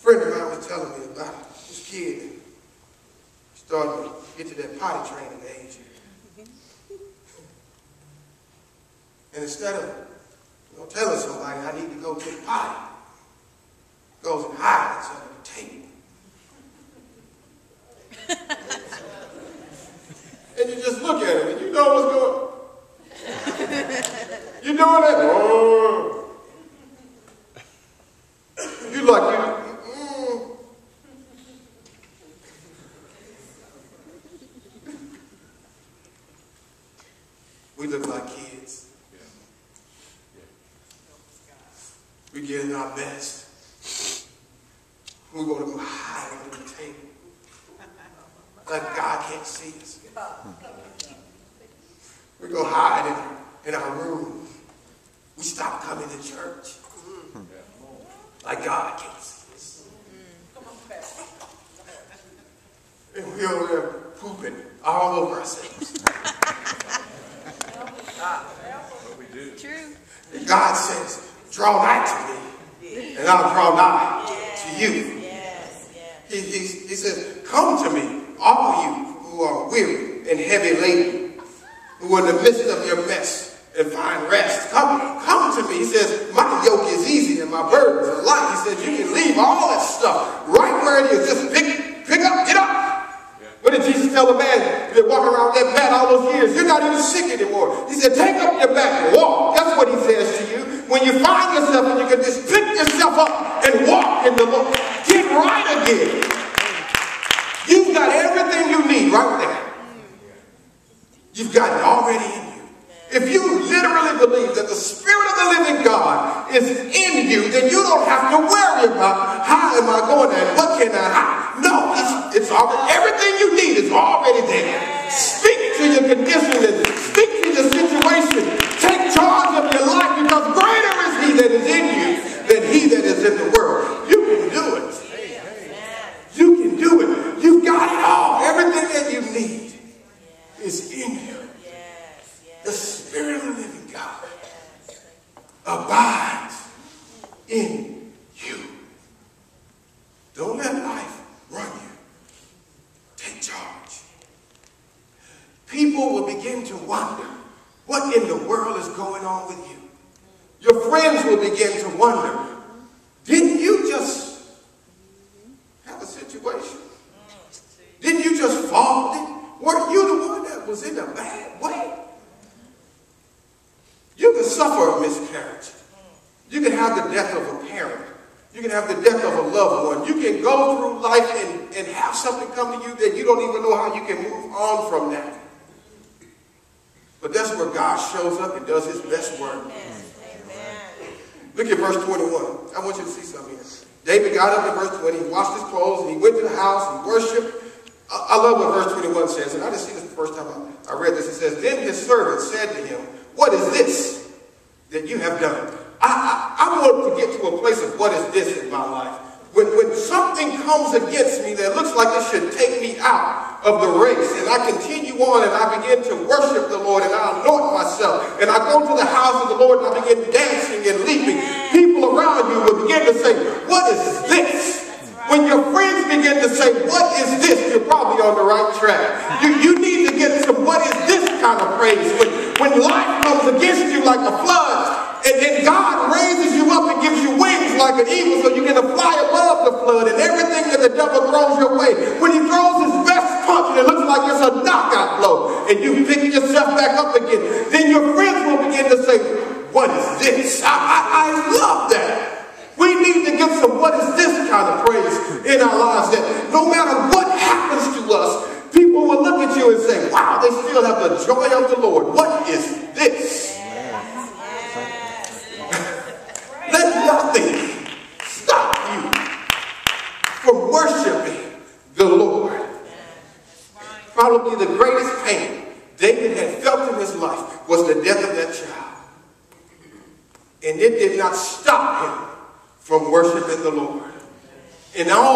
friend of mine was telling me about this kid starting to get to that potty training age. And instead of telling somebody I need to go to the potty, goes and hides under the table. And you just look at him and you know what's going on. You doing that? Oh. You like you. We look like kids. We get in our best. We're going to go hide under the table. Like God can't see us. We go hide in our room. We stop coming to church. Like God can't see us. And we over there pooping all over ourselves. What we do. True. And God says, draw nigh to me, and I'll draw nigh to you. He says, come to me, all you who are weary and heavy laden, who are in the midst of your mess and find rest. Come to me. He says, my yoke is easy and my burdens are light. He says, you can leave all that stuff right where it is. Just pick up, get up. What did Jesus tell the man that walking around that mat all those years? You're not even sick anymore. He said, take up your mat and walk. That's what he says to you. When you find yourself and you can just pick yourself up and walk in the Lord. Get right again. You've got everything you need right there. You've got it already in you. If you literally believe that the Spirit of the living God is in you, then you don't have to worry about how am I going there and what can I hide. No, it's already, everything you need is already there. Speak to your condition and speak to your situation. Take charge of your life because greater is he that is in you than he that is in the world. You can do it. You can do it. You've got it all. Everything that you need is in you. The Spirit of the living God abides in you. Don't let life run you. Take charge. People will begin to wonder what in the world is going on with you. Your friends will begin to wonder, didn't you just have a situation? Didn't you just fall? Weren't you the one that was in a bad way? You can suffer a miscarriage. You can have the death of a parent. You can have the death of a loved one. You can go through life and have something come to you that you don't even know how you can move on from that. But that's where God shows up and does his best work. Look at verse 21. I want you to see something here. David got up in verse 20. He washed his clothes and he went to the house and worshiped. I love what verse 21 says. And I just see this the first time I read this. It says, then his servant said to him, what is this that you have done? I want to get to a place of what is this in my life. When something comes against me that looks like it should take me out of the race, and I continue on and I begin to worship the Lord and I anoint myself and I go to the house of the Lord and I begin dancing and leaping, people around you will begin to say, what is this? When your friends begin to say, what is this? You're probably on the right track. You need to get some what is this kind of praise. When life comes against you like a flood, and then God raises you up and gives you wings like an eagle so you can fly above the flood and everything that the devil throws your way. When he throws his best punch and it looks like it's a knockout blow and you pick yourself back up again, then your friends will begin to say, what is this? I love that. We need to get some what is this kind of praise in our lives that no matter what happens to us, people will look at you and say, wow, they still have the joy of the Lord. What is this? Let nothing stop you from worshiping the Lord. Probably the greatest pain David had felt in his life was the death of that child. And it did not stop him from worshiping the Lord. And all